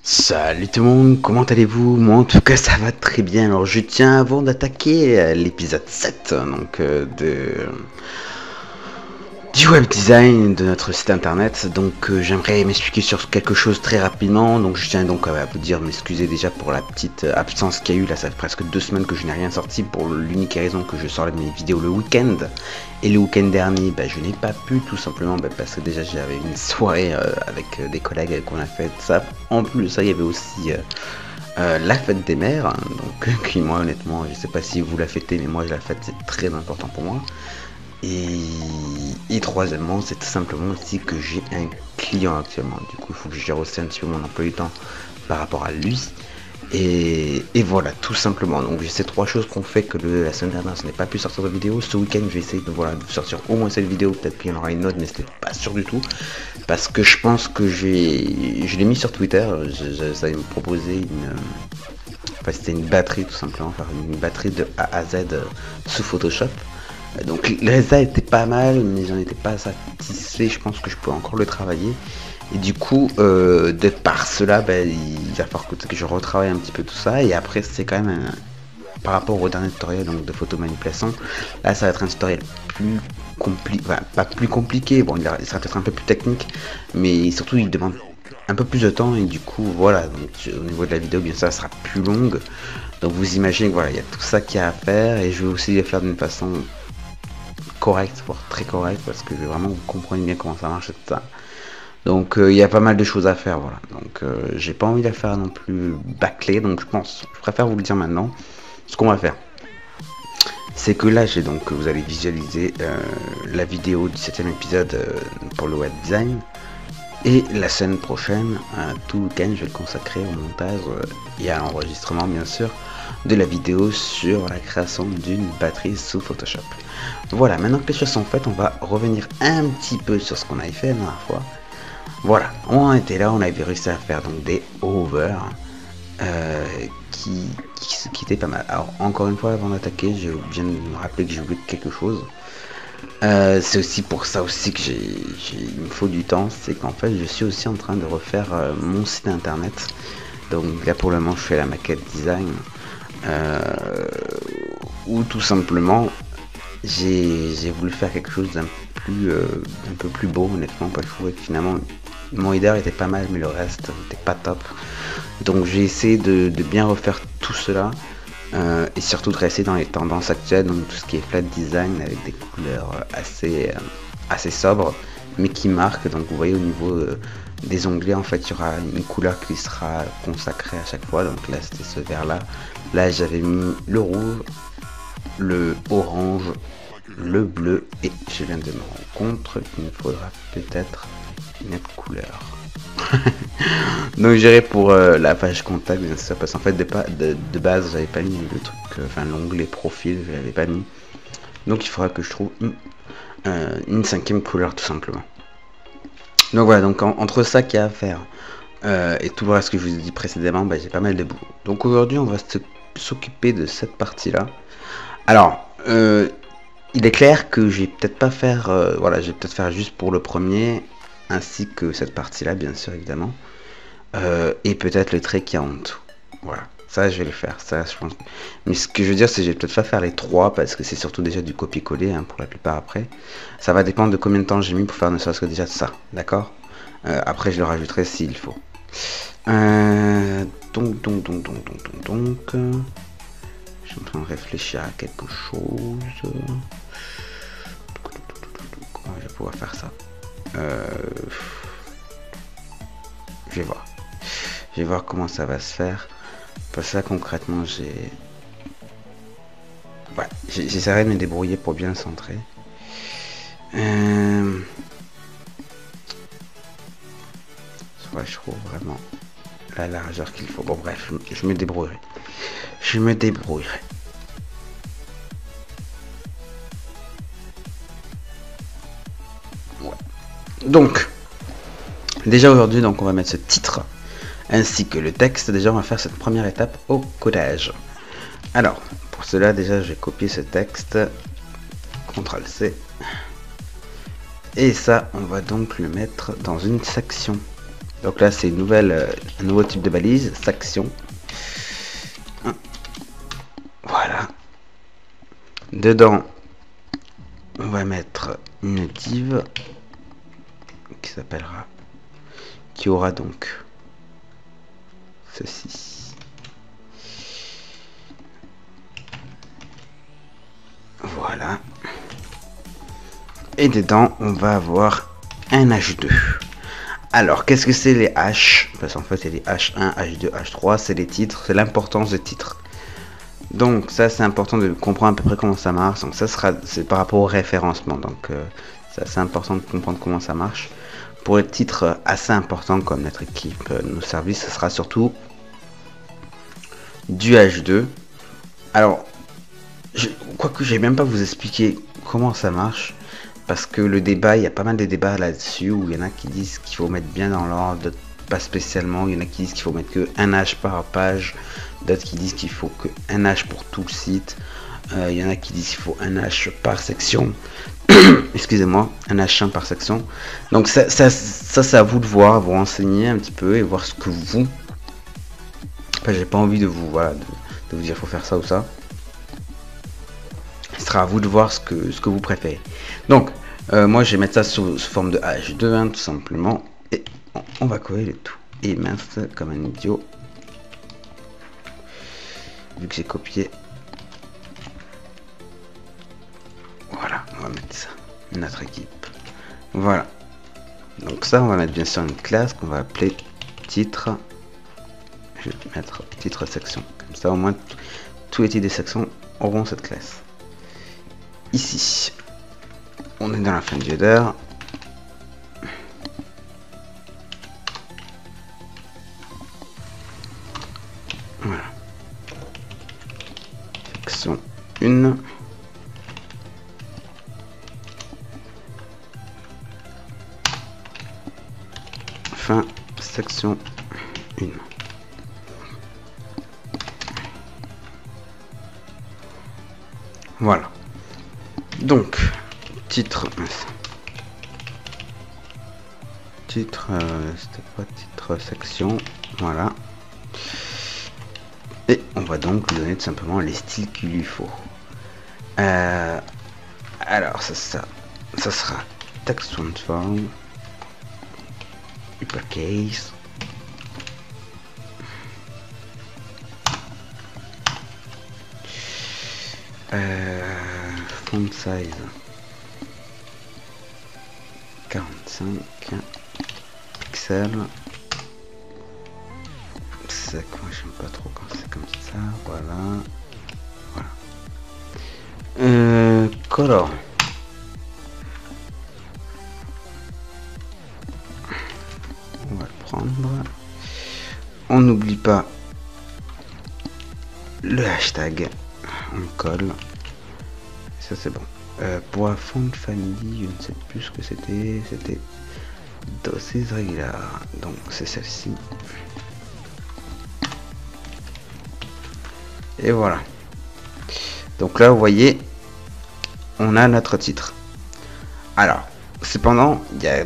Salut tout le monde, comment allez-vous? Moi en tout cas ça va très bien. Alors je tiens avant d'attaquer l'épisode 7 du web design de notre site internet. Donc j'aimerais m'expliquer sur quelque chose très rapidement. Donc je tiens donc à vous dire, m'excuser déjà pour la petite absence qu'il y a eu. Là ça fait presque 2 semaines que je n'ai rien sorti, pour l'unique raison que je sors mes vidéos le week-end. Et le week-end dernier je n'ai pas pu, tout simplement parce que déjà j'avais une soirée avec des collègues qu'on a fait ça. En plus ça, il y avait aussi la fête des mères, hein, donc qui moi honnêtement je sais pas si vous la fêtez, mais moi je la fête, c'est très important pour moi. Et troisièmement, c'est tout simplement aussi que j'ai un client actuellement. Du coup, il faut que je gère aussi un petit peu mon emploi du temps par rapport à lui. Et voilà, tout simplement. Donc, j'ai ces 3 choses qu'on fait que la semaine dernière, je n'ai pas pu sortir de vidéo. Ce week-end, je vais essayer de sortir au moins cette vidéo. Peut-être qu'il y en aura une autre, mais c'était pas sûr du tout. Parce que je pense que je l'ai mis sur Twitter. Ça me proposait enfin, c'était une batterie, tout simplement. Faire une batterie de A à Z sous Photoshop. Donc le résultat était pas mal, mais j'en étais pas satisfait. Je pense que je peux encore le travailler. Et du coup, de par cela, il va falloir que je retravaille un petit peu tout ça. Et après, c'est quand même par rapport au dernier tutoriel donc, de photomanipulation. Là, ça va être un tutoriel plus compliqué, enfin, pas plus compliqué. Bon, il sera peut-être un peu plus technique, mais surtout, il demande un peu plus de temps. Et du coup, voilà. Donc, au niveau de la vidéo, bien sûr, ça sera plus longue. Donc, vous imaginez que voilà, il y a tout ça qu'il y a à faire. Et je vais aussi le faire d'une façon correct, voire très correct, parce que vraiment vous comprenez bien comment ça marche et tout ça. Donc il y a pas mal de choses à faire, voilà. Donc j'ai pas envie de la faire non plus bâclée, donc je préfère vous le dire maintenant. Ce qu'on va faire, c'est que là vous allez visualiser la vidéo du 7e épisode pour le web design. Et la semaine prochaine, tout le week-end, je vais le consacrer au montage et à l'enregistrement bien sûr de la vidéo sur la création d'une batterie sous Photoshop. Voilà, maintenant que les choses sont faites, on va revenir un petit peu sur ce qu'on avait fait la dernière fois. Voilà, on était là, on avait réussi à faire donc des over qui étaient pas mal. Alors encore une fois, avant d'attaquer, je viens de me rappeler que j'ai oublié quelque chose. C'est aussi pour ça aussi que il me faut du temps, c'est qu'en fait je suis aussi en train de refaire mon site internet. Donc là pour le moment je fais la maquette design ou tout simplement j'ai voulu faire quelque chose d'un peu plus beau, honnêtement, parce que je trouvais que finalement mon header était pas mal mais le reste n'était pas top. Donc j'ai essayé de bien refaire tout cela. Et surtout de rester dans les tendances actuelles, donc tout ce qui est flat design avec des couleurs assez sobres mais qui marquent. Donc vous voyez au niveau des onglets, en fait il y aura une couleur qui sera consacrée à chaque fois. Donc là c'était ce vert là j'avais mis le rouge, le orange, le bleu, et je viens de me rendre compte qu'il me faudra peut-être une autre couleur. Donc j'irai pour la page contact, bien sûr, parce qu'en fait de base j'avais pas mis le truc, enfin l'onglet profil, je l'avais pas mis. Donc il faudra que je trouve une 5e couleur tout simplement. Donc voilà, donc entre ça qu'il y a à faire et tout le reste que je vous ai dit précédemment, j'ai pas mal de boulot. Donc aujourd'hui on va s'occuper de cette partie là. Alors il est clair que je vais peut-être pas faire, voilà, je vais peut-être faire juste pour le premier, ainsi que cette partie là bien sûr évidemment. Et peut-être le trait qui est en dessous. Voilà, ça je vais le faire, ça je pense. Mais ce que je veux dire, c'est que je vais peut-être pas faire les 3 parce que c'est surtout déjà du copier-coller hein, pour la plupart après. Ça va dépendre de combien de temps j'ai mis pour faire ne serait-ce que déjà ça, d'accord. Après je le rajouterai s'il faut. Donc, je suis en train de réfléchir à quelque chose. Comment je vais pouvoir faire ça? Je vais voir. Je vais voir comment ça va se faire. Parce que là concrètement j'essaierai de me débrouiller pour bien le centrer. Je trouve vraiment la largeur qu'il faut. Bon bref, je me débrouillerai. Donc, déjà aujourd'hui, donc on va mettre ce titre ainsi que le texte. Déjà, on va faire cette première étape au codage. Alors, pour cela, déjà, je vais copier ce texte. CTRL-C. Et ça, on va donc le mettre dans une section. Donc là, c'est un nouveau type de balise, section. Voilà. Dedans, on va mettre une div qui aura donc ceci. Voilà. Et dedans, on va avoir un H2. Alors, qu'est-ce que c'est les H? Parce qu'en fait, c'est les H1, H2, H3, c'est les titres, c'est l'importance des titres. Donc ça, c'est important de comprendre à peu près comment ça marche. Donc ça c'est par rapport au référencement. Donc c'est assez important de comprendre comment ça marche. Pour les titres assez importants comme notre équipe, nos services, ce sera surtout du H2. Alors, quoique je vais même pas vous expliquer comment ça marche. Parce que le débat, il y a pas mal de débats là-dessus où il y en a qui disent qu'il faut mettre bien dans l'ordre, d'autres pas spécialement. Il y en a qui disent qu'il faut mettre que un H par page, d'autres qui disent qu'il faut que un H pour tout le site. Il y en a qui disent qu'il faut un H par section. Excusez-moi, un H1 par section. Donc ça c'est à vous de voir, vous renseigner un petit peu et voir ce que vous... Enfin, j'ai pas envie de vous, voilà, de vous dire faut faire ça ou ça. Ce sera à vous de voir ce que vous préférez. Donc, moi je vais mettre ça sous forme de H2, hein, tout simplement. Et on va coller le tout. Et mince, comme un idiot. Vu que j'ai copié. Voilà, on va mettre ça. Notre équipe. Voilà. Donc ça, on va mettre bien sûr une classe qu'on va appeler titre. Je vais mettre titre section. Comme ça, au moins, tous les titres des sections auront cette classe. Ici, on est dans la fin du header. Voilà. Section 1. Fin section 1. Voilà. Donc, titre, c'était pas titre section, voilà. Et on va donc lui donner tout simplement les styles qu'il lui faut. Alors, ça sera text transform, uppercase. Font size 45 pixels. C'est quoi, j'aime pas trop quand c'est comme ça. Voilà. Color. On va le prendre. On n'oublie pas le hashtag. On colle. Ça c'est bon. Pour la font family, je ne sais plus ce que c'était. C'était doses regular. Donc c'est celle-ci. Et voilà. Donc là, vous voyez, on a notre titre. Alors, cependant, il y a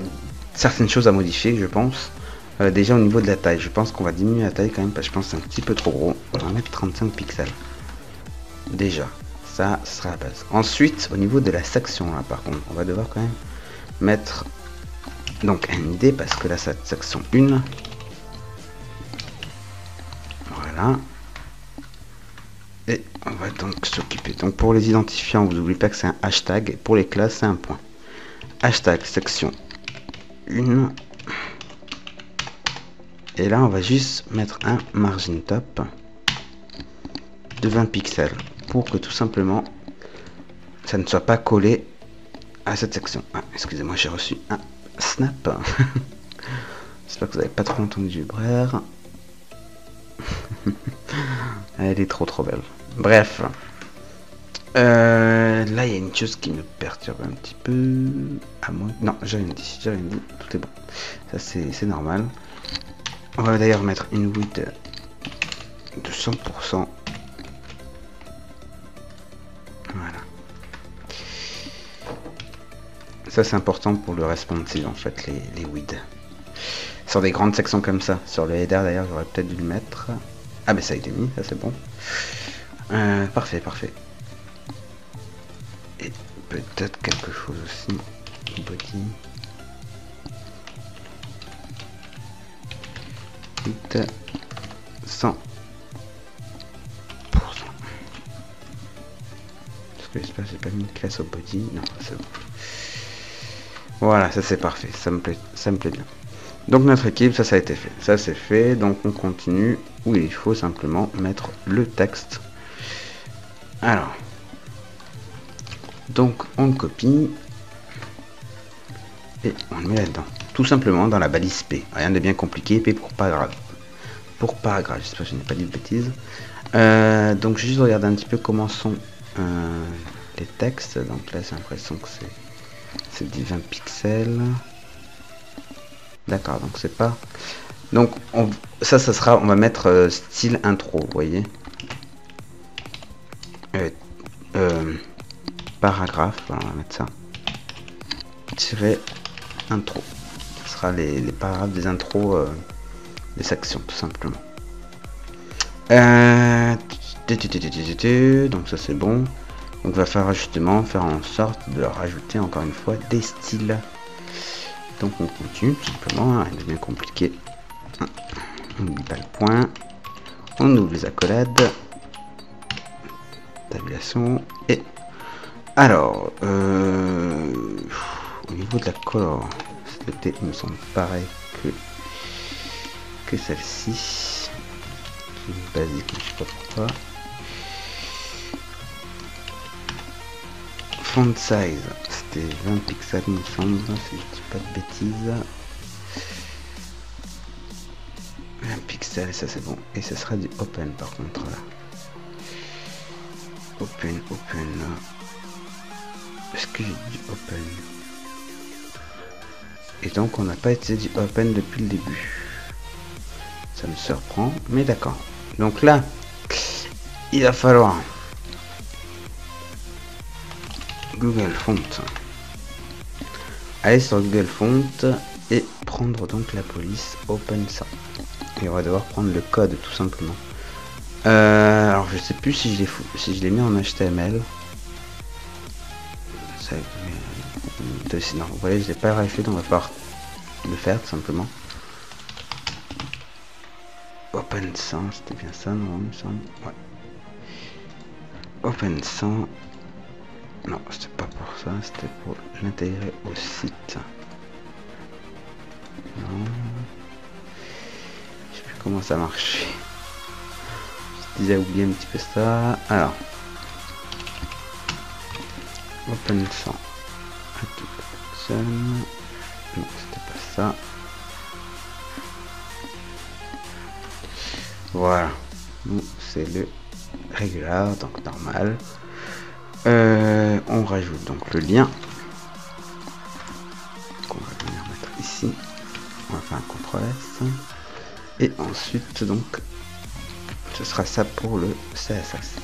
certaines choses à modifier, je pense. Déjà au niveau de la taille, je pense qu'on va diminuer la taille quand même parce que je pense que c'est un petit peu trop gros. On va mettre 35 pixels. Déjà, ça sera la base. Ensuite, au niveau de la section, là par contre, on va devoir quand même mettre donc un ID parce que là, c'est section 1. Voilà. Et on va donc s'occuper. Donc pour les identifiants, vous n'oubliez pas que c'est un hashtag. Et pour les classes, c'est un point. Hashtag section 1. Et là, on va juste mettre un margin top de 20 pixels pour que tout simplement ça ne soit pas collé à cette section. Ah, excusez-moi, j'ai reçu un snap. J'espère que vous n'avez pas trop entendu Brère. Elle est trop belle. Bref. Là, il y a une chose qui me perturbe un petit peu. À moins... Non, j'ai rien dit, tout est bon. Ça, c'est normal. On va d'ailleurs mettre une width de 100%. Voilà. Ça, c'est important pour le responsive, en fait, les widths. Sur des grandes sections comme ça. Sur le header, d'ailleurs, j'aurais peut-être dû le mettre. Ah, mais ça a été mis, ça c'est bon. Parfait, parfait. Et peut-être quelque chose aussi. Body. 100%. Parce que j'espère que j'ai pas mis une classe au body. Non, c'est bon. Voilà, ça c'est parfait. Ça me plaît bien. Donc notre équipe, ça a été fait. Ça c'est fait. Donc on continue où il faut simplement mettre le texte. Alors. Donc on le copie. Et on le met là-dedans. Tout simplement dans la balise P. Rien de bien compliqué. P pour paragraphe. Pour paragraphe. J'espère que je n'ai pas dit de bêtises. Donc juste regarder un petit peu comment sont les textes. Donc là j'ai l'impression que c'est du 20 pixels. D'accord, donc c'est pas... Donc ça sera... On va mettre style intro, vous voyez. Paragraphe, voilà, on va mettre ça. Tirer intro. Ce sera les paragraphes des intros des sections, tout simplement. Donc ça c'est bon. Donc on va faire justement faire en sorte de rajouter encore une fois des styles. Donc on continue tout simplement, rien de bien compliqué. On n'oublie pas le point. On ouvre les accolades. Tabulation. Et alors, au niveau de la color, c'était, il me semble pareil que celle-ci. Basique, je sais pas pourquoi. Font size, c'était 20 pixels, il me semble, si je dis pas de bêtises. 20 pixels, ça c'est bon. Et ce sera du open par contre là. Open. Est-ce que j'ai du open? Et donc on n'a pas utilisé du open depuis le début. Ça me surprend, mais d'accord. Donc là, il va falloir Google Font. Aller sur Google Font et prendre donc la police Open ça. Et on va devoir prendre le code tout simplement. Alors je sais plus si je l'ai mis en HTML. Non, vous voyez, je l'ai pas vérifié, donc on va pouvoir le faire tout simplement. Open 100, c'était bien ça, non, il me semble. Ouais. Open 100. Non, c'était pas pour ça, c'était pour l'intégrer au site. Non. Je sais plus comment ça marche. J'ai déjà oublié un petit peu ça. Alors. Open 100. Non, c'était pas ça. Voilà. Nous, c'est le regular, donc normal. On rajoute donc le lien. Qu'on va venir mettre ici. On va faire un CTRL S. Et ensuite, donc, ce sera ça pour le CSS.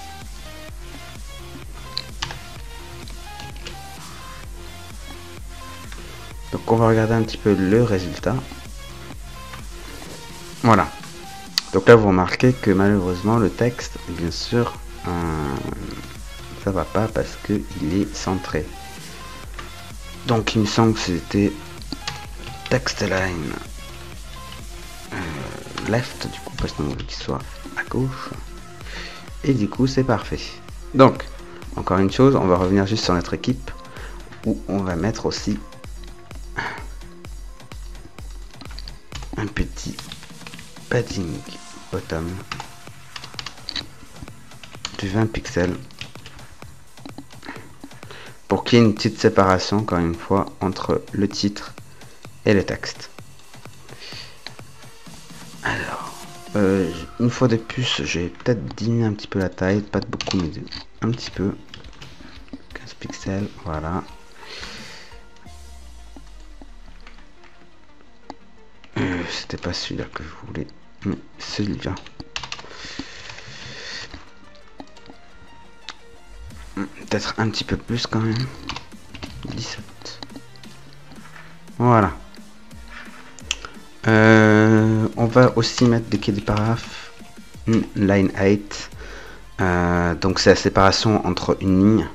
Donc on va regarder un petit peu le résultat. Voilà. Donc là vous remarquez que malheureusement le texte, bien sûr, ça va pas parce que il est centré. Donc il me semble que c'était text line left du coup parce qu'on veut qu'il soit à gauche. Et du coup c'est parfait. Donc encore une chose, on va revenir juste sur notre équipe où on va mettre aussi un petit padding bottom de 20 pixels pour qu'il y ait une petite séparation encore une fois entre le titre et le texte. Alors une fois de plus j'ai peut-être diminué un petit peu la taille, pas de beaucoup mais un petit peu, pixels, voilà. C'était pas celui-là que je voulais, mais celui-là. Peut-être un petit peu plus quand même. 17. Voilà. On va aussi mettre des paragraphes. Line 8. Donc c'est la séparation entre une ligne.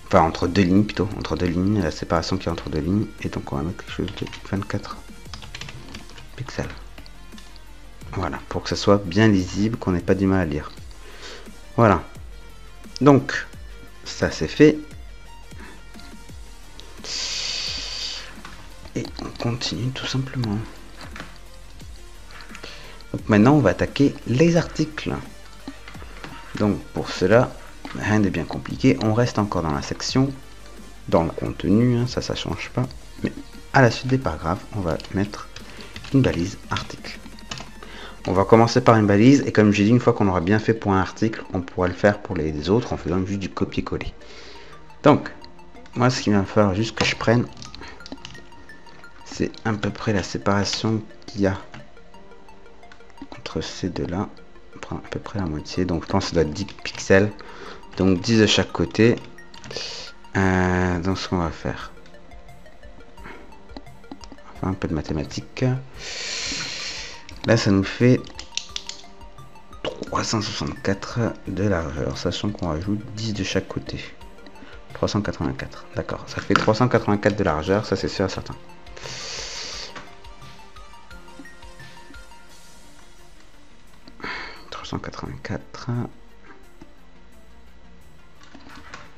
Enfin entre deux lignes plutôt. Entre deux lignes. La séparation qui est entre deux lignes. Et donc on va mettre quelque chose de 24 pixels. Voilà. Pour que ça soit bien lisible. Qu'on n'ait pas du mal à lire. Voilà. Donc ça c'est fait. Et on continue tout simplement. Donc maintenant on va attaquer les articles. Donc pour cela, rien n'est bien compliqué. On reste encore dans la section, dans le contenu, hein, ça change pas. Mais à la suite des paragraphes, on va mettre une balise article. On va commencer par une balise et comme j'ai dit, une fois qu'on aura bien fait pour un article, on pourra le faire pour les autres en faisant juste du copier-coller. Donc, moi ce qu'il va falloir juste que je prenne, c'est à peu près la séparation qu'il y a entre ces deux-là. On prend à peu près la moitié, donc je pense que ça doit être 10 pixels. Donc 10 de chaque côté. Donc ce qu'on va faire, enfin un peu de mathématiques. Là ça nous fait 364 de largeur, sachant qu'on rajoute 10 de chaque côté. 384, d'accord, ça fait 384 de largeur, ça c'est sûr et certain.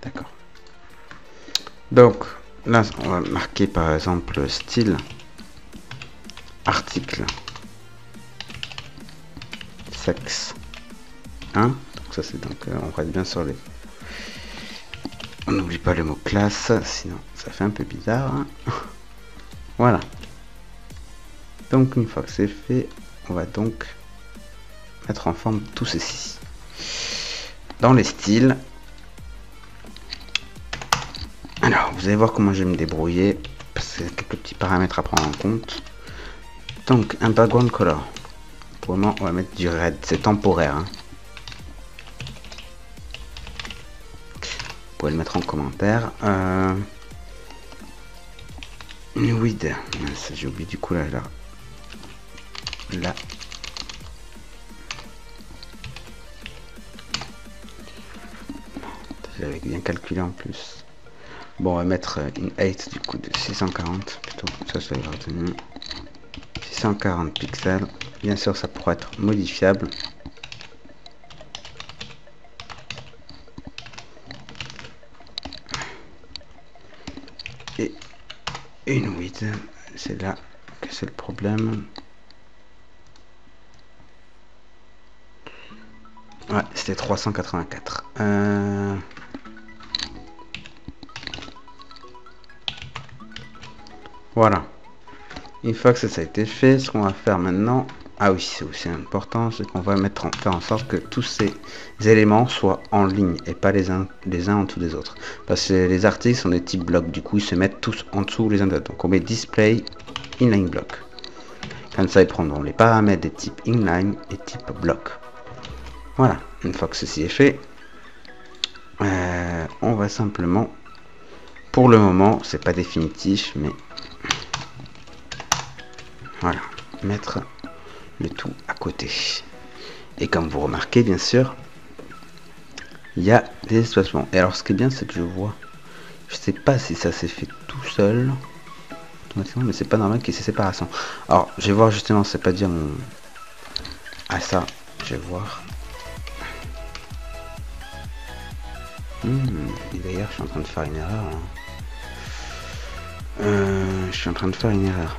D'accord. Donc là on va marquer par exemple style article sexe 1. Donc ça c'est donc on reste bien sur les, on n'oublie pas le mot classe, sinon ça fait un peu bizarre, hein. Voilà. Donc une fois que c'est fait, on va donc mettre en forme tout ceci. Dans les styles, alors vous allez voir comment je vais me débrouiller, parce que quelques petits paramètres à prendre en compte. Donc un background color, pour le moment on va mettre du red, c'est temporaire, hein. Vous pouvez le mettre en commentaire. Une width, j'ai oublié du coup là. J'avais bien calculé en plus. Bon, on va mettre une height du coup de 640 plutôt, ça ira retenu. 640 pixels, bien sûr ça pourra être modifiable. Et une width, c'est là que c'est le problème. Ouais, c'était 384. Voilà. Une fois que ça a été fait, ce qu'on va faire maintenant, ah oui, c'est aussi important, c'est qu'on va faire en sorte que tous ces éléments soient en ligne et pas les uns en dessous des autres. Parce que les articles sont des types blocs, du coup ils se mettent tous en dessous les uns des autres. Donc on met display inline block. Comme ça ils prendront les paramètres des types inline et type block. Voilà, une fois que ceci est fait, on va simplement, pour le moment, c'est pas définitif, mais voilà, mettre le tout à côté. Et comme vous remarquez, bien sûr, il y a des espacements. Et alors, ce qui est bien, c'est que je vois, je sais pas si ça s'est fait tout seul, automatiquement, mais c'est pas normal qu'il y ait ces séparations. Alors, je vais voir justement, c'est pas dire mon... Ah ça, je vais voir. Et d'ailleurs, je suis en train de faire une erreur. Hein. Je suis en train de faire une erreur.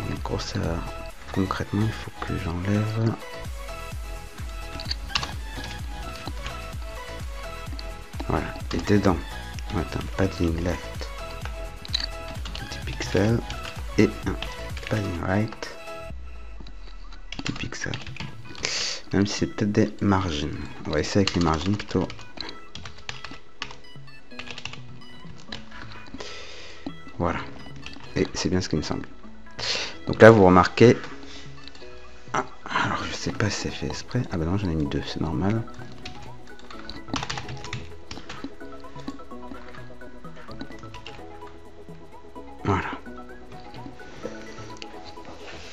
Une grosse erreur. Concrètement, il faut que j'enlève. Voilà. Et dedans, on va mettre un padding left 10 pixels et un padding right 10 pixels. Même si c'est peut-être des margines. On va essayer avec les margines plutôt. Voilà. Et c'est bien ce qui me semble. Donc là, vous remarquez... Ah, alors, je sais pas si c'est fait exprès. Ah bah non, j'en ai mis 2, c'est normal. Voilà.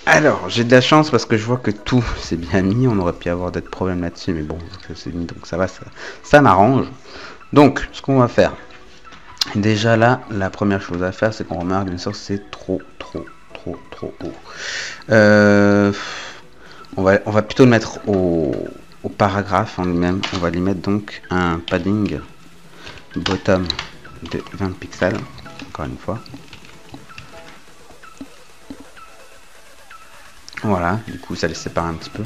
Alors, j'ai de la chance parce que je vois que tout c'est bien mis. On aurait pu avoir d'autres problèmes là-dessus, mais bon, c'est mis, donc ça va, ça m'arrange. Donc, ce qu'on va faire, déjà là, la première chose à faire, c'est qu'on remarque, bien sûr, c'est trop haut. On va plutôt le mettre au paragraphe en lui-même. On va lui mettre donc un padding bottom de 20 pixels, encore une fois. Voilà, du coup ça les sépare un petit peu.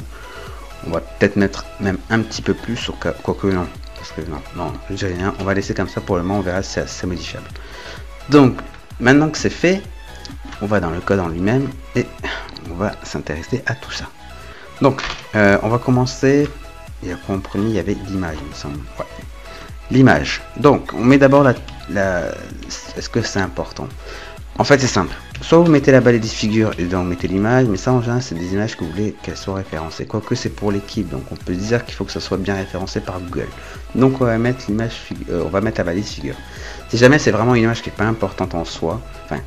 On va peut-être mettre même un petit peu plus, quoique non. Parce que non, je dis rien. On va laisser comme ça pour le moment, on verra si c'est modifiable. Donc, maintenant que c'est fait, on va dans le code en lui-même et on va s'intéresser à tout ça. Donc, on va commencer. Et après en premier, il y avait l'image, il me semble. Ouais. L'image. Donc, on met d'abord Est-ce que c'est important? En fait, c'est simple. Soit vous mettez la balise figure et donc vous mettez l'image, mais ça en général, c'est des images que vous voulez qu'elles soient référencées. Quoique c'est pour l'équipe, donc on peut dire qu'il faut que ça soit bien référencé par Google. Donc on va mettre l'image, on va mettre la balise figure. Si jamais c'est vraiment une image qui n'est pas importante en soi, enfin,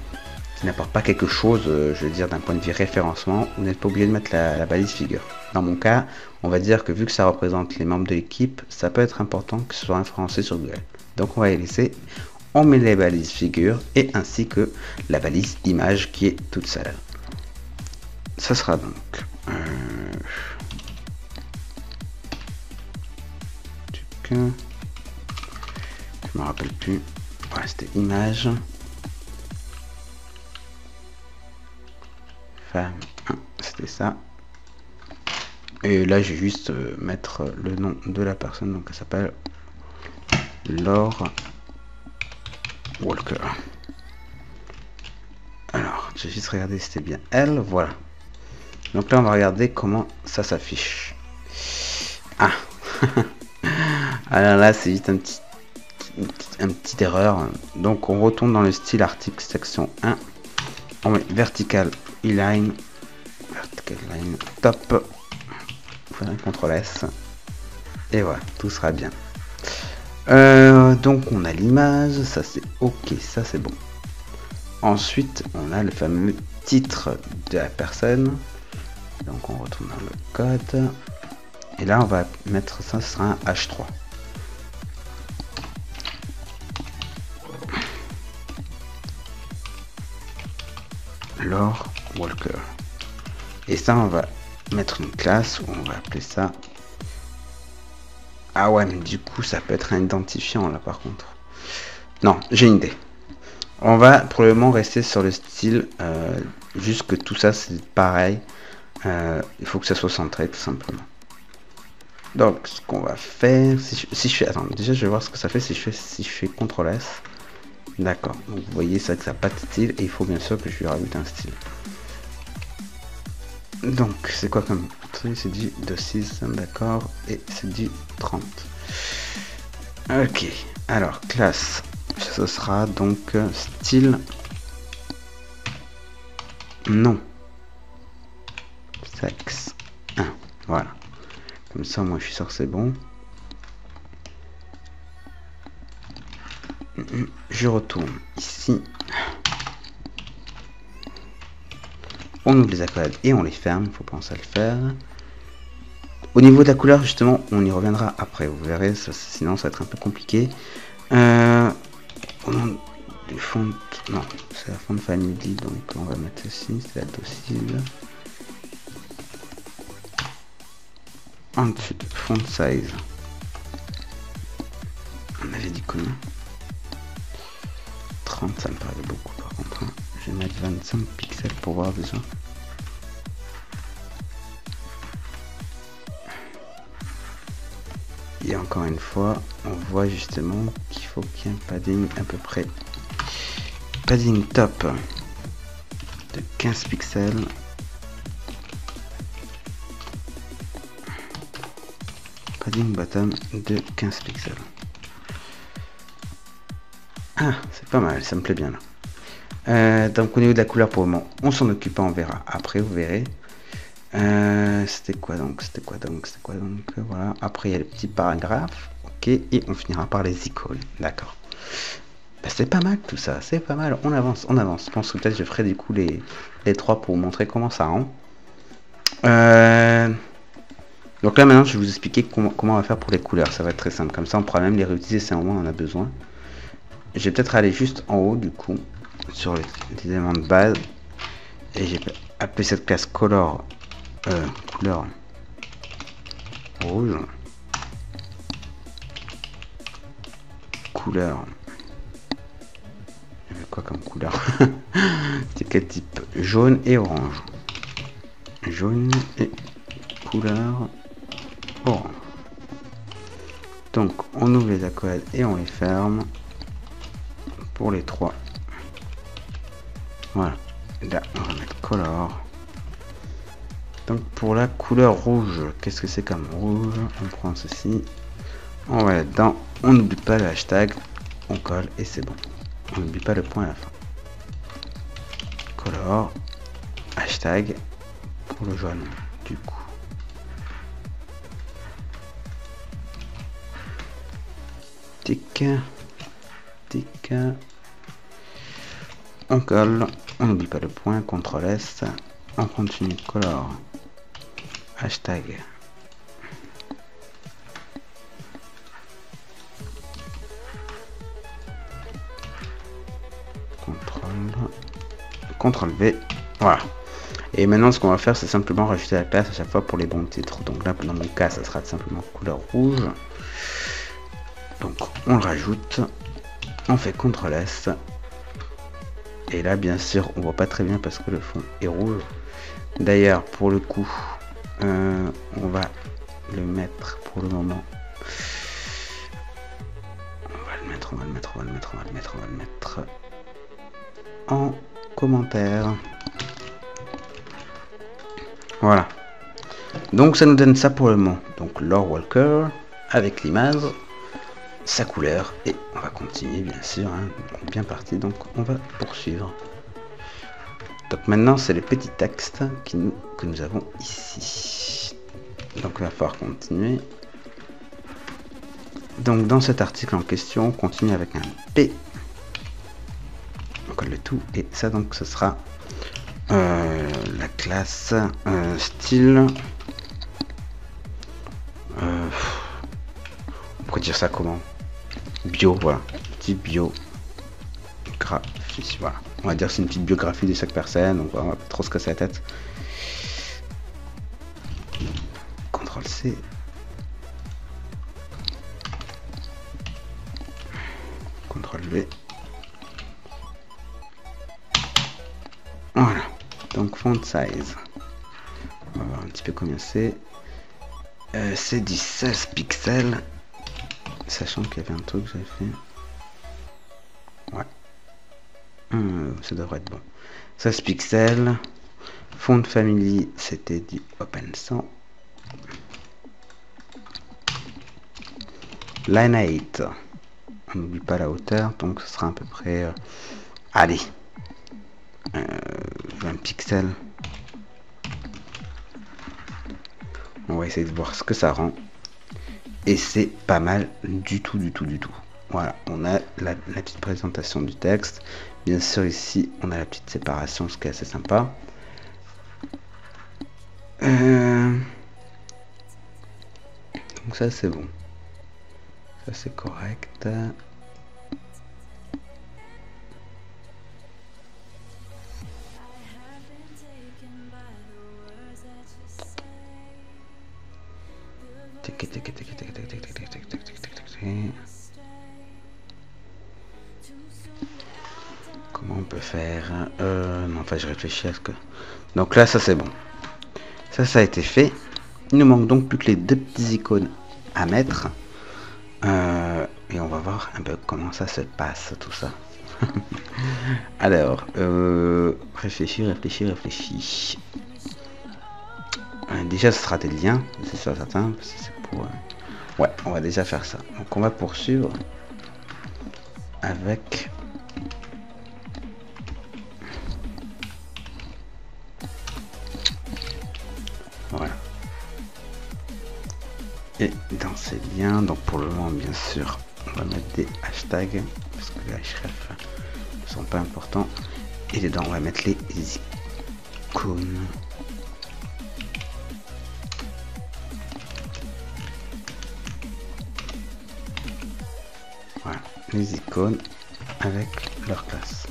qui n'apporte pas quelque chose, je veux dire d'un point de vue référencement, vous n'êtes pas obligé de mettre la balise figure. Dans mon cas, on va dire que vu que ça représente les membres de l'équipe, ça peut être important que ce soit référencé sur Google. Donc on va les laisser. On met les balises figure et ainsi que la balise image qui est toute seule. Ça sera donc je me rappelle plus. Voilà, c'était image femme 1, c'était ça. Et là j'ai juste mettre le nom de la personne, donc elle s'appelle Laure Walker. Alors, j'ai juste regardé si c'était bien elle, voilà. Donc là, on va regarder comment ça s'affiche. Ah alors là, c'est juste une petite erreur. Donc, on retourne dans le style article section 1. On met vertical line, top. Voilà, CTRL S. Et voilà, tout sera bien. Donc, on a l'image, ça c'est ok, ça c'est bon. Ensuite, on a le fameux titre de la personne. Donc, on retourne dans le code. Et là, on va mettre ça, ce sera un H3. Laure Walker. Et ça, on va mettre une classe où on va appeler ça. Ah ouais, mais du coup, ça peut être un identifiant là par contre. Non, j'ai une idée. On va pour le moment rester sur le style, juste que tout ça c'est pareil. Il faut que ça soit centré tout simplement. Donc ce qu'on va faire, si je fais, attends, déjà je vais voir ce que ça fait si je fais CTRL S. D'accord, donc vous voyez ça que ça n'a pas de style et il faut bien sûr que je lui rajoute un style. Donc c'est quoi comme truc? C'est du 2.6, d'accord, et c'est du 30. Ok, alors classe, ce sera donc style non sexe 1, voilà. Comme ça, moi, je suis sûr que c'est bon. Je retourne ici. On ouvre les accolades et on les ferme. Il faut penser à le faire. Au niveau de la couleur, justement, on y reviendra après. Vous verrez, sinon, ça va être un peu compliqué. Au nom du font... Non, c'est la font family. Donc, on va mettre ceci. C'est la docile. Ensuite, font size. On avait dit combien? 30, ça me paraît beaucoup par contre. Hein. Je vais mettre 25 pixels pour voir déjà. Et encore une fois, on voit justement qu'il faut qu'il y ait un padding à peu près. Padding top de 15 pixels. Padding bottom de 15 pixels. Ah, c'est pas mal, ça me plaît bien là. Donc au niveau de la couleur pour le moment, on s'en occupe pas, on verra après, vous verrez. C'était quoi donc, voilà. Après il y a le petit paragraphe, ok, et on finira par les icônes, d'accord. Bah, c'est pas mal tout ça, c'est pas mal, on avance, on avance. Je pense que peut-être je ferai du coup les trois pour vous montrer comment ça rend. Donc là maintenant je vais vous expliquer comment on va faire pour les couleurs, ça va être très simple, comme ça on pourra même les réutiliser si à un moment on en a besoin. Je vais peut-être aller juste en haut du coup, sur les éléments de base, et j'ai appelé cette classe color, couleur rouge, couleur, quoi comme couleur? C'est quel type? Jaune et orange. Jaune et couleur orange. Donc on ouvre les accolades et on les ferme pour les trois. Voilà. Là on va mettre color. Donc pour la couleur rouge, qu'est-ce que c'est comme rouge? On prend ceci, on va là-dedans, on n'oublie pas le hashtag, on colle et c'est bon. On n'oublie pas le point à la fin. Color, hashtag pour le jaune du coup. Tic, tic, on colle, on n'oublie pas le point, CTRL S, on continue color, hashtag. CTRL V, voilà. Et maintenant ce qu'on va faire c'est simplement rajouter la classe à chaque fois pour les bons titres. Donc là dans mon cas ça sera simplement couleur rouge. Donc on le rajoute, on fait CTRL S. Et là bien sûr on voit pas très bien parce que le fond est rouge. D'ailleurs pour le coup on va le mettre pour le moment. On va le mettre en commentaire. Voilà. Donc ça nous donne ça pour le moment. Donc Lore Walker avec l'image, sa couleur, et on va continuer bien sûr, hein, bien parti, donc on va poursuivre. Donc maintenant c'est le petit texte que nous avons ici. Donc il va falloir continuer. Donc dans cet article en question, on continue avec un P. On colle le tout, et ça donc ce sera la classe style. On pourrait dire ça comment? Bio, voilà, type bio graphie, voilà. On va dire c'est une petite biographie de chaque personne, donc on va pas trop se casser la tête. CTRL C. CTRL V. Voilà, donc font size. On va voir un petit peu combien c'est. C'est du 16 pixels. Sachant qu'il y avait un truc que j'avais fait. Ouais. Ça devrait être bon. 16 pixels. Font family, c'était du Open 100. Line 8. On n'oublie pas la hauteur, donc ce sera à peu près. Allez. 20 pixels. On va essayer de voir ce que ça rend. Et c'est pas mal du tout. Voilà, on a la petite présentation du texte. Bien sûr, ici, on a la petite séparation, ce qui est assez sympa. Donc ça, c'est bon. Ça, c'est correct. Comment on peut faire? Non, enfin, je réfléchis à ce que... Donc là, ça c'est bon. Ça a été fait. Il nous manque donc plus que les deux petites icônes à mettre. Et on va voir un peu comment ça se passe, tout ça. Alors, réfléchis. Déjà, ce sera des liens, c'est sûr certain. C'est pour, ouais, on va déjà faire ça. Donc, on va poursuivre avec Et dans ces liens, donc pour le moment bien sûr, on va mettre des hashtags, parce que les href ne sont pas importants. Et dedans on va mettre les icônes. Voilà, les icônes avec leur classe.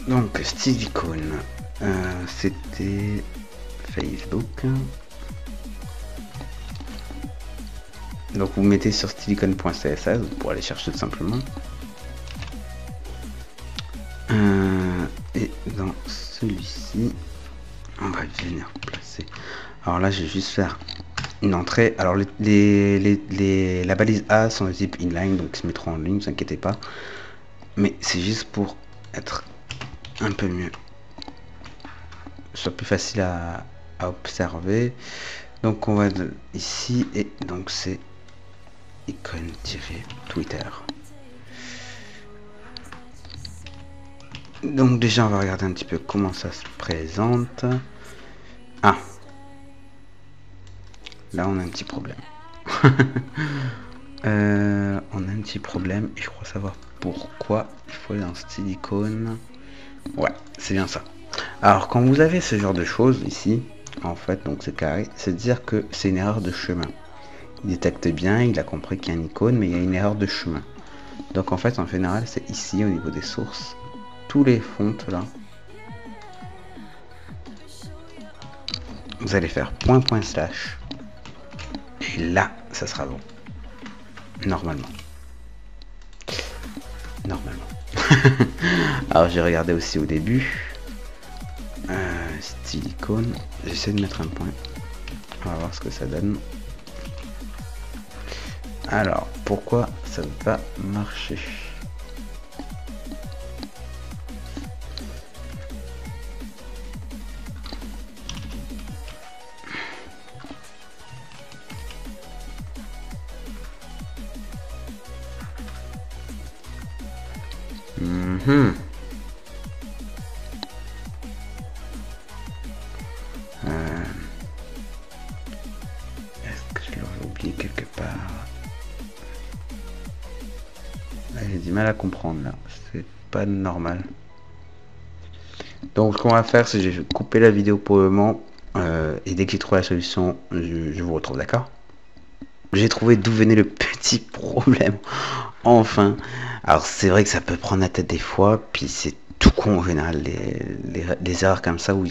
Donc style icône, c'était Facebook. Donc vous mettez sur stylicon.css pour aller chercher tout simplement. Et dans celui-ci, on va venir placer. Alors là, je vais juste faire une entrée. Alors la balise A sont de type inline, donc ils se mettront en ligne, ne vous inquiétez pas. Mais c'est juste pour être un peu mieux, soit plus facile à observer. Donc on va ici et donc c'est icône-Twitter. Donc déjà on va regarder un petit peu comment ça se présente. Ah, là on a un petit problème. On a un petit problème et je crois savoir pourquoi. Il faut aller dans style icône. Ouais, c'est bien ça. Alors quand vous avez ce genre de choses ici, en fait, donc c'est carré, c'est dire que c'est une erreur de chemin. Il détecte bien, il a compris qu'il y a une icône, mais il y a une erreur de chemin. Donc en fait, en général, c'est ici au niveau des sources, tous les fontes là. Vous allez faire // et là, ça sera bon. Normalement. Alors j'ai regardé aussi au début. Style icône. J'essaie de mettre un point. On va voir ce que ça donne. Alors, pourquoi ça ne va pas marcher? Est-ce que je l'aurais oublié quelque part? J'ai du mal à comprendre là, c'est pas normal. Donc ce qu'on va faire, c'est que je vais couper la vidéo pour le moment et dès que j'ai trouvé la solution, je vous retrouve, d'accord? J'ai trouvé d'où venait le petit problème. Enfin, alors c'est vrai que ça peut prendre la tête des fois, puis c'est tout con en général, les erreurs comme ça où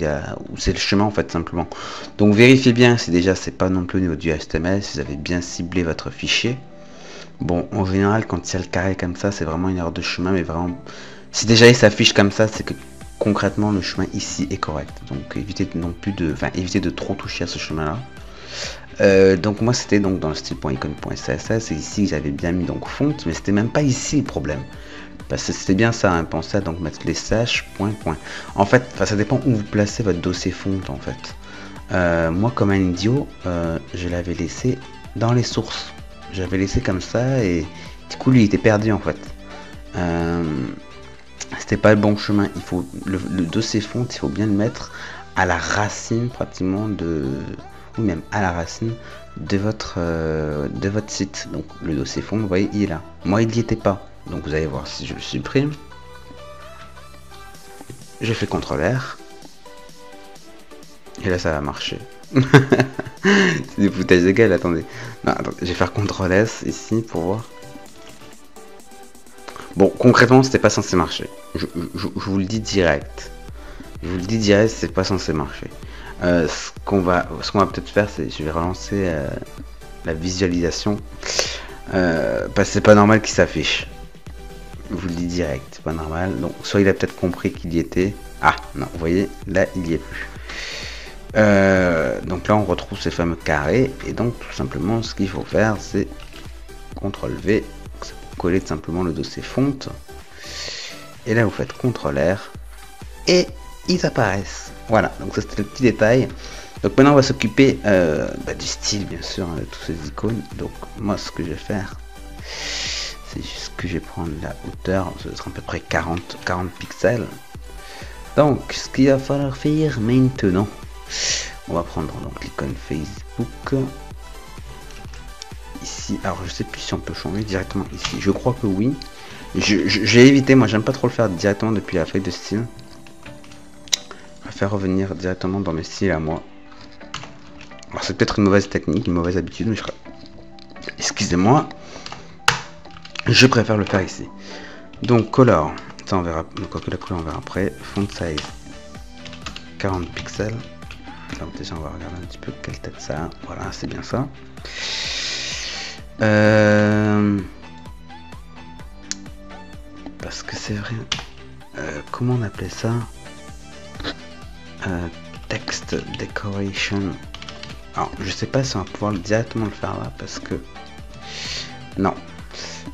c'est le chemin en fait simplement. Donc vérifiez bien si déjà c'est pas non plus au niveau du HTML, si vous avez bien ciblé votre fichier. Bon, en général quand il y a le carré comme ça, c'est vraiment une erreur de chemin, mais vraiment, si déjà il s'affiche comme ça, c'est que concrètement le chemin ici est correct. Donc évitez non plus de, évitez de trop toucher à ce chemin là. Donc moi c'était donc dans le style.icon.css et ici j'avais bien mis donc fonte, mais c'était même pas ici le problème, parce que c'était bien ça, hein, pensez à donc mettre les slash point. En fait, ça dépend où vous placez votre dossier fonte en fait. Moi comme un idiot, je l'avais laissé dans les sources, j'avais laissé comme ça et du coup lui il était perdu en fait. C'était pas le bon chemin. Il faut le dossier fonte, il faut bien le mettre à la racine pratiquement de, ou même à la racine de votre site. Donc le dossier fond, vous voyez, il est là. Moi, il n'y était pas. Donc vous allez voir si je le supprime. Je fais CTRL-R. Et là, ça va marcher. C'est des foutages de gueule, attendez. Non, attendez, je vais faire CTRL-S ici pour voir. Bon, concrètement, c'était pas censé marcher. Je vous le dis direct. Je vous le dis direct, c'est pas censé marcher. Ce qu'on va peut-être faire, c'est je vais relancer la visualisation parce que c'est pas normal qu'il s'affiche. Je vous le dis direct, c'est pas normal. Donc soit il a peut-être compris qu'il y était. Ah non, vous voyez, là il y est plus. Donc là on retrouve ces fameux carrés et donc tout simplement ce qu'il faut faire c'est CTRL V, c'est pour coller tout simplement le dossier fonte. Et là vous faites CTRL-R et ils apparaissent. Voilà, donc ça c'était le petit détail. Donc maintenant on va s'occuper du style bien sûr, de toutes ces icônes. Donc moi ce que je vais faire, c'est juste que je vais prendre la hauteur, ça sera à peu près 40 pixels. Donc ce qu'il va falloir faire maintenant, on va prendre donc l'icône Facebook. ici. Alors je sais plus si on peut changer directement ici. Je crois que oui. J'ai évité, moi j'aime pas trop le faire directement depuis la feuille de style. Je préfère revenir directement dans mes styles à moi. Alors c'est peut-être une mauvaise technique, une mauvaise habitude, mais excusez-moi. Je préfère le faire ici. Donc color, ça on verra, quoi que la couleur on verra après. Font size 40 pixels. Donc déjà on va regarder un petit peu quelle tête ça a. Voilà, c'est bien ça. Parce que c'est vrai. Comment on appelait ça? Text decoration. Alors je sais pas si on va pouvoir directement le faire là parce que non.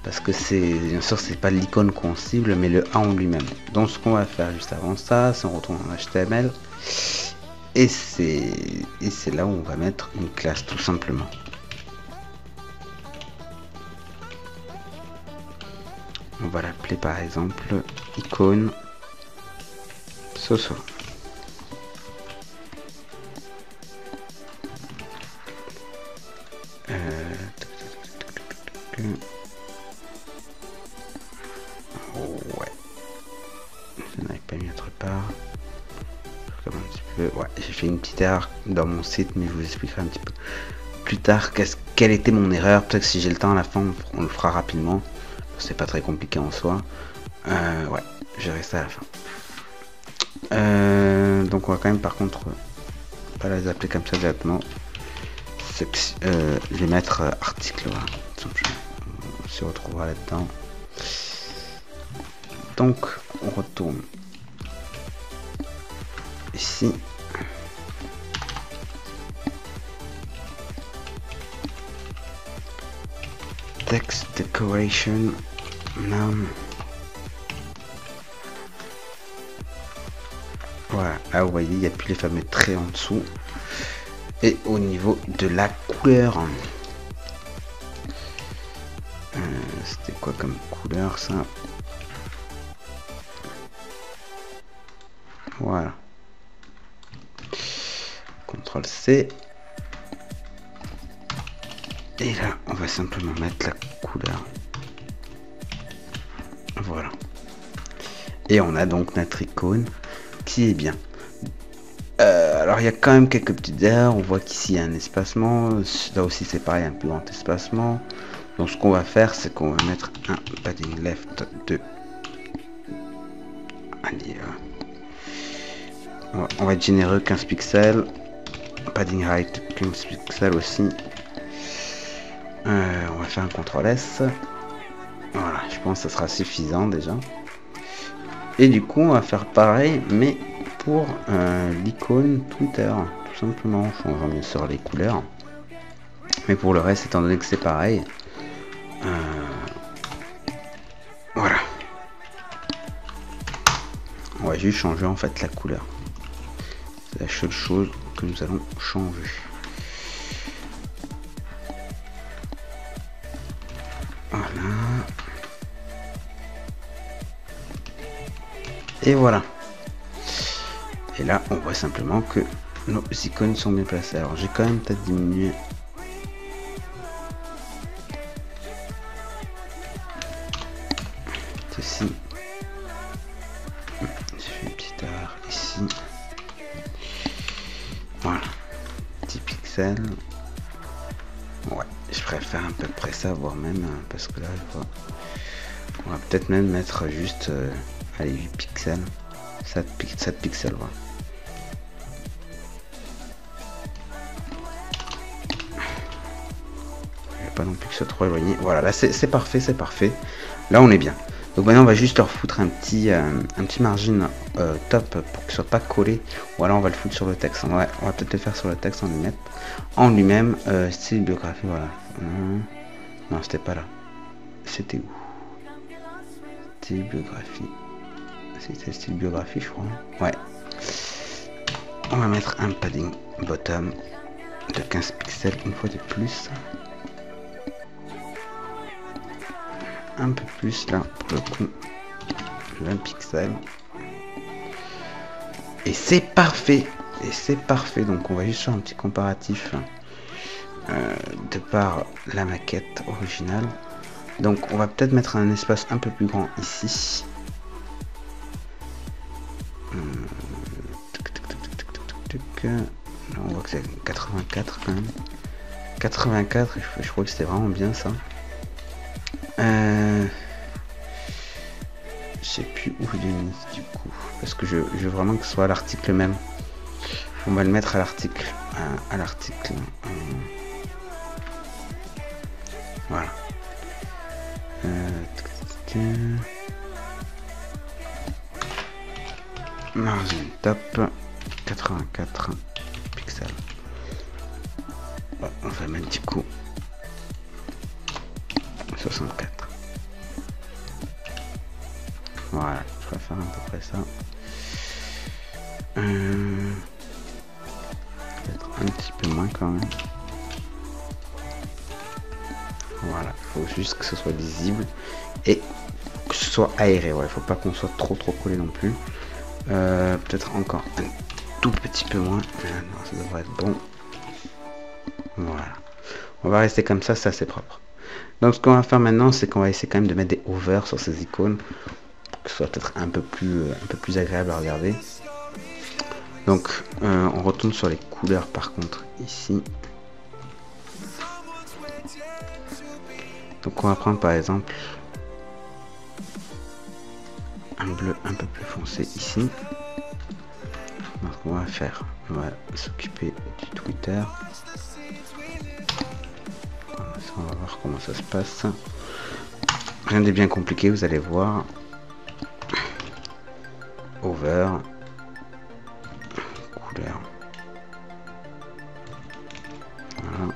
Parce que c'est, bien sûr, c'est pas l'icône qu'on cible, mais le A en lui-même. Donc ce qu'on va faire juste avant ça, c'est on retourne en HTML. Et c'est là où on va mettre une classe, tout simplement. On va l'appeler par exemple icône Soso. Ouais. Je n'avais pas mis autre part. Comme un petit peu. Ouais, j'ai fait une petite erreur dans mon site, mais je vous expliquerai un petit peu plus tard quelle était mon erreur. Peut-être que si j'ai le temps à la fin, on le fera rapidement. C'est pas très compliqué en soi. Ouais, gérer ça à la fin. Donc on va quand même par contre pas les appeler comme ça directement. Les mettre article, voilà. On se retrouvera là-dedans. Donc on retourne ici. Text decoration name. Voilà, là vous voyez il n'y a plus les fameux traits en dessous. Et au niveau de la couleur, c'était quoi comme couleur ça? Voilà. CTRL C. Et là, on va simplement mettre la couleur. Voilà. Et on a donc notre icône qui est bien. Alors il y a quand même quelques petites erreurs. On voit qu'ici il y a un espacement. Là aussi c'est pareil, un plus grand espacement. Donc ce qu'on va faire, c'est qu'on va mettre un padding left de... Allez, on va être généreux, 15 pixels. Padding right, 15 pixels aussi. On va faire un CTRL S. Voilà, je pense que ça sera suffisant déjà. Et du coup, on va faire pareil, mais pour l'icône Twitter, tout simplement, en changeant bien sûr les couleurs. Mais pour le reste, étant donné que c'est pareil, voilà. On va juste changer en fait la couleur. C'est la seule chose que nous allons changer. Voilà. Et voilà. Et là, on voit simplement que nos icônes sont bien placées. Alors, j'ai quand même peut-être diminué. Ceci. J'ai fait une petite erreur ici. Voilà. 10 pixels. Ouais, je préfère à peu près ça, voire même, parce que là, on va peut-être même mettre juste, allez, 8 pixels. 7 pixels, voilà. Pas non plus que ce soit trop éloigné. Voilà, là c'est parfait, c'est parfait. Là on est bien. Donc maintenant on va juste leur foutre un petit margin top pour qu'il soit pas collé. Ou alors on va le foutre sur le texte. Ouais, on va peut-être le faire sur le texte en lui-même. Style biographie, voilà. Non, c'était pas là. C'était où? Style biographie. C'était style biographie, je crois. Ouais. On va mettre un padding bottom de 15 pixels une fois de plus. Un peu plus là pour le coup, 20 pixels, et c'est parfait. Donc on va juste faire un petit comparatif de par la maquette originale. Donc on va peut-être mettre un espace un peu plus grand ici. Là, on voit que c'est 84 quand même. 84, je crois que c'était vraiment bien ça. Je sais plus où je l'ai mis du coup. Parce que je veux vraiment que ce soit à l'article même. On va le mettre à l'article. À l'article. Voilà. Margin top 84 pixels. On va mettre du coup 64. Voilà, je préfère à peu près ça. Peut-être un petit peu moins quand même. Voilà, il faut juste que ce soit lisible et que ce soit aéré. Il faut pas qu'on soit trop collé non plus. Peut-être encore un tout petit peu moins. Non, ça devrait être bon. Voilà. On va rester comme ça c'est propre. Donc ce qu'on va faire maintenant, c'est qu'on va essayer quand même de mettre des overs sur ces icônes. Que ce soit peut-être un peu plus agréable à regarder. Donc on retourne sur les couleurs par contre ici. Donc on va prendre par exemple un bleu un peu plus foncé ici. Donc on va faire, on va s'occuper du Twitter. On va voir comment ça se passe. Rien de bien compliqué, vous allez voir. Over. Couleur. Voilà.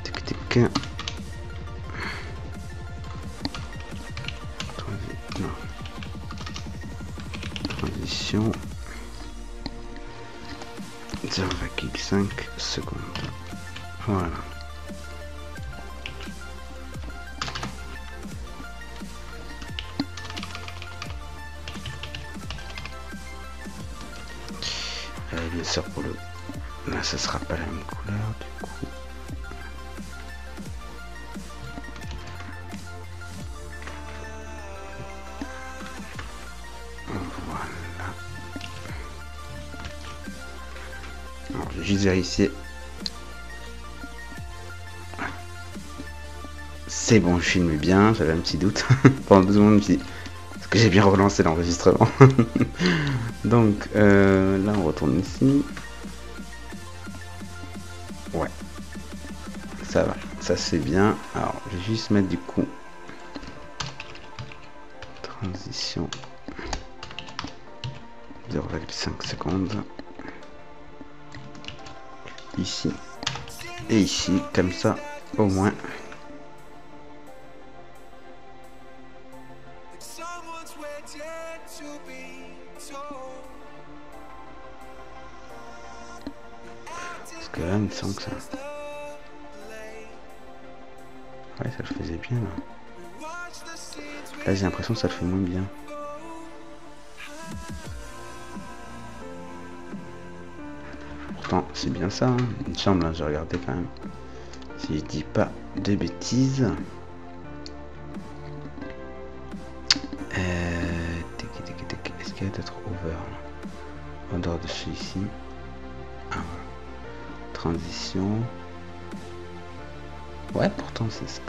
Tic tic. Non. Transition. 0,5 secondes. Voilà. Bien sûr pour le... Là ça sera pas la même couleur du coup. Voilà. Alors je vais juste vérifier. C'est bon, je filme bien, j'avais un petit doute. Pendant 2 secondes, je me dis, est-ce que j'ai bien relancé l'enregistrement? Donc là on retourne ici. Ouais, ça va, ça c'est bien. Alors je vais juste mettre du coup transition 0,5 secondes ici et ici, comme ça au moins. Parce que là, il me semble que ça... Ouais, ça le faisait bien, là. Là, j'ai l'impression que ça le fait moins bien. Pourtant, c'est bien ça, hein. Il me semble, hein, j'ai regardé quand même. Si je dis pas de bêtises. Est-ce qu'il y a d'autres over là en dehors de celui-ci? Ah, transition. Ouais, pourtant c'est ce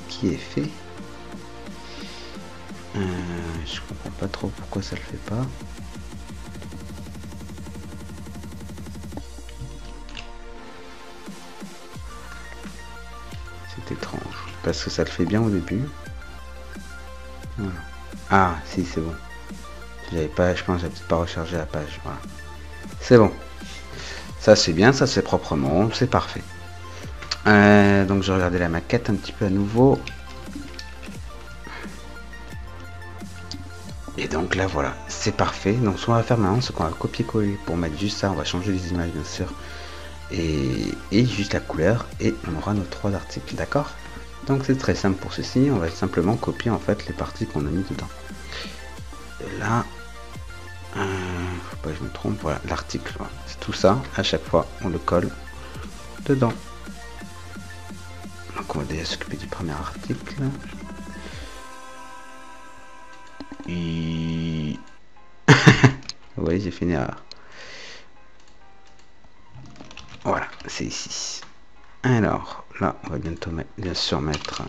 qui est fait. Je comprends pas trop pourquoi ça le fait pas. C'est étrange. Parce que ça le fait bien au début. Voilà. Ah, si, c'est bon. J'avais pas, je pense que j'avais peut-être pas rechargé la page. Voilà. C'est bon. Ça c'est bien, ça c'est proprement, c'est parfait. Donc je regardais la maquette un petit peu à nouveau. Et donc là voilà, c'est parfait. Donc ce qu'on va faire maintenant, c'est qu'on va copier-coller pour mettre juste ça. On va changer les images bien sûr. Et juste la couleur. Et on aura nos 3 articles, d'accord? Donc c'est très simple pour ceci. On va simplement copier en fait les parties qu'on a mis dedans. Et là, faut pas que je me trompe, voilà, l'article, voilà. C'est tout ça, à chaque fois, on le colle dedans. Donc on va déjà s'occuper du premier article. Et... oui, j'ai fait une erreur. Voilà, c'est ici. Alors, là, on va bientôt bien sûr mettre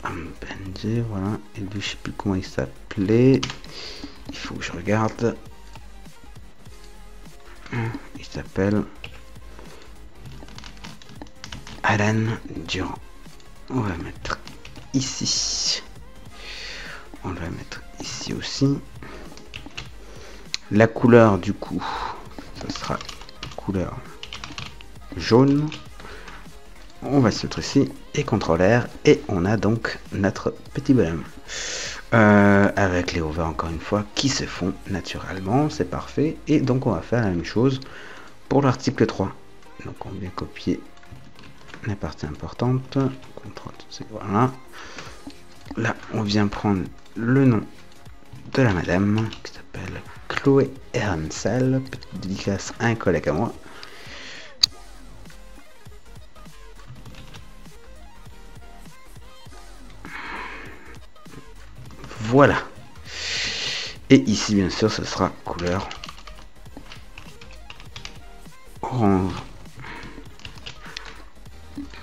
un PNG, voilà. Et lui, je sais plus comment il s'appelait. Il faut que je regarde. Il s'appelle Alan Durand. On va mettre ici. On va mettre ici aussi. La couleur du coup, ça sera couleur jaune. On va se mettre ici et CTRL R et on a donc notre petit bonhomme avec les over encore une fois qui se font naturellement, c'est parfait. Et donc on va faire la même chose pour l'article 3. Donc on vient copier la partie importante, CTRL, voilà. Là on vient prendre le nom de la madame qui s'appelle Chloé Hermsal, petite dédicace à un collègue à moi. Voilà. Et ici, bien sûr, ce sera couleur orange.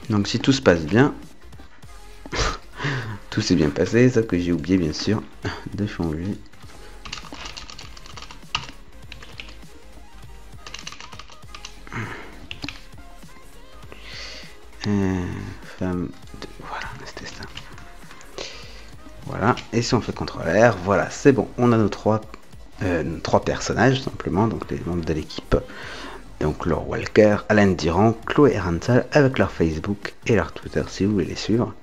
Donc, si tout se passe bien, tout s'est bien passé, sauf que j'ai oublié, bien sûr, de changer. Femme de... Voilà, c'était ça. Voilà, et si on fait CTRL R, voilà, c'est bon, on a nos trois personnages, simplement, donc les membres de l'équipe. Donc Laure Walker, Alan Durand, Chloé Hermsal, avec leur Facebook et leur Twitter, si vous voulez les suivre.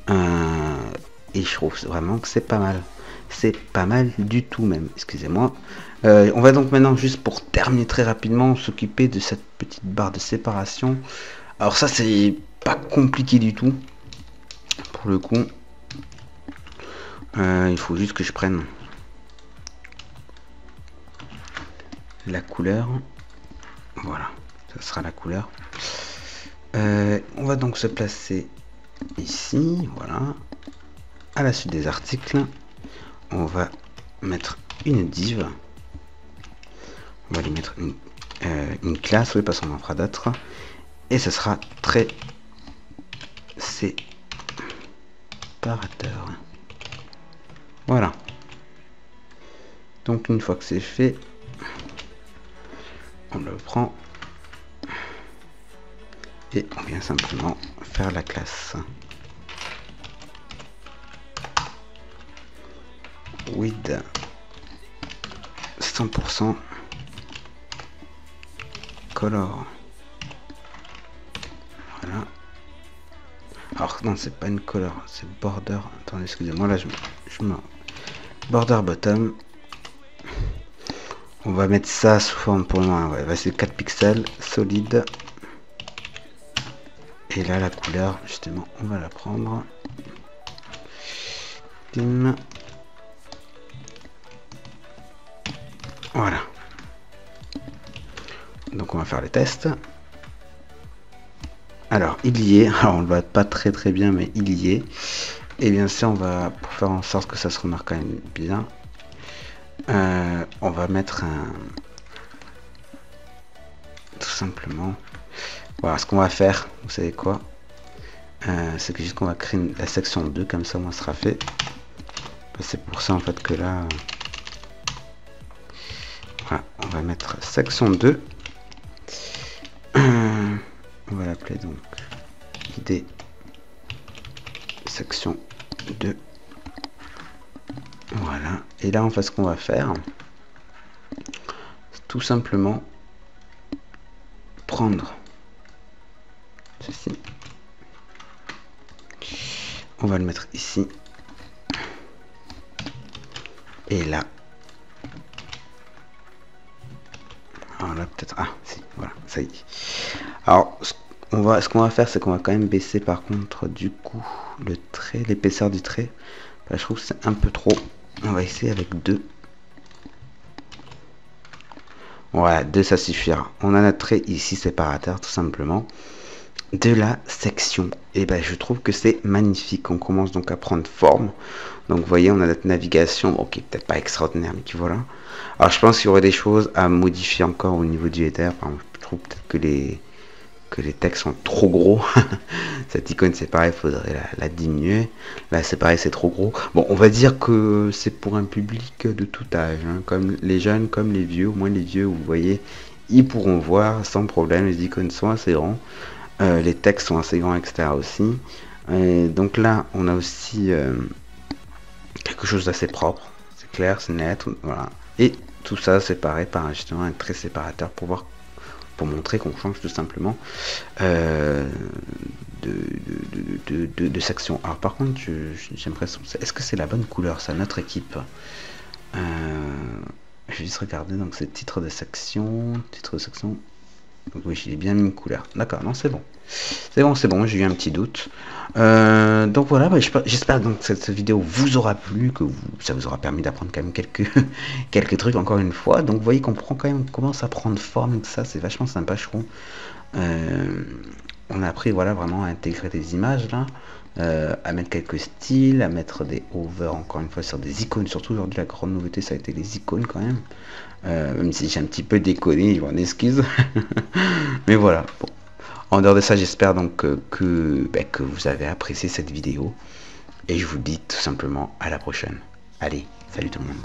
Et je trouve vraiment que c'est pas mal. C'est pas mal du tout même, excusez-moi. On va donc maintenant, juste pour terminer très rapidement, s'occuper de cette petite barre de séparation. Alors ça, c'est pas compliqué du tout, pour le coup. Il faut juste que je prenne la couleur. Voilà, ça sera la couleur. On va donc se placer ici, voilà. À la suite des articles, on va mettre une div. On va lui mettre une classe, oui, parce qu'on en fera d'autres. Et ce sera très séparateur. Voilà. Donc une fois que c'est fait, on le prend et on vient simplement faire la classe. With 100% color. Voilà. Alors non, c'est pas une color, c'est border. Attendez, excusez-moi, là je me border bottom. On va mettre ça sous forme pour le moment, ouais, c'est 4 pixels solide. Et là la couleur, justement, on va la prendre. Tim. Voilà. Donc on va faire les tests. Alors il y est, alors on le voit pas très bien, mais il y est. Et bien sûr on va, pour faire en sorte que ça se remarque quand même bien, on va mettre un... Tout simplement... Voilà, ce qu'on va faire, vous savez quoi, c'est que juste qu'on va créer la section 2, comme ça on sera fait. C'est pour ça en fait que là... Voilà, on va mettre section 2. On va l'appeler donc ID section 2. Voilà. Et là, en fait, ce qu'on va faire, c'est tout simplement prendre ceci. On va le mettre ici. Et là. Alors là, peut-être... Ah, si, voilà, ça y est. Alors, ce qu'on va faire, c'est qu'on va quand même baisser, par contre, du coup, le trait, l'épaisseur du trait. Bah, je trouve que c'est un peu trop. On va essayer avec 2. Voilà, 2 ça suffira. On a notre trait ici séparateur tout simplement de la section. Et ben je trouve que c'est magnifique. On commence donc à prendre forme. Donc vous voyez, on a notre navigation, bon, qui est peut-être pas extraordinaire, mais qui voilà. Alors je pense qu'il y aurait des choses à modifier encore au niveau du header. Enfin, je trouve peut-être que les textes sont trop gros. Cette icône c'est pareil, il faudrait la diminuer. Là c'est pareil, c'est trop gros. Bon, on va dire que c'est pour un public de tout âge, hein, comme les jeunes, comme les vieux. Au moins les vieux, vous voyez, ils pourront voir sans problème. Les icônes sont assez grands, les textes sont assez grands, etc. aussi. Donc là, on a aussi quelque chose d'assez propre. C'est clair, c'est net, voilà. Et tout ça séparé par justement un trait séparateur pour voir, pour montrer qu'on change tout simplement de section. Alors par contre, j'ai l'impression, est-ce que c'est la bonne couleur, ça, notre équipe? Je vais juste regarder, donc c'est titre de section, donc oui, j'ai bien mis une couleur. D'accord, non, c'est bon. C'est bon, j'ai eu un petit doute. Donc voilà, bah, j'espère donc que cette vidéo vous aura plu, que ça vous aura permis d'apprendre quand même quelques trucs encore une fois. Donc vous voyez qu'on prend quand même, on commence à prendre forme et tout ça, c'est vachement sympa, je trouve. On a appris, voilà, vraiment à intégrer des images là, à mettre quelques styles, à mettre des over encore une fois sur des icônes. Surtout aujourd'hui, la grande nouveauté, ça a été les icônes quand même. Même si j'ai un petit peu déconné, je m'en excuse. Mais voilà, bon. En dehors de ça, j'espère donc que vous avez apprécié cette vidéo. Et je vous dis tout simplement à la prochaine. Allez, salut tout le monde.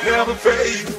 Never fade.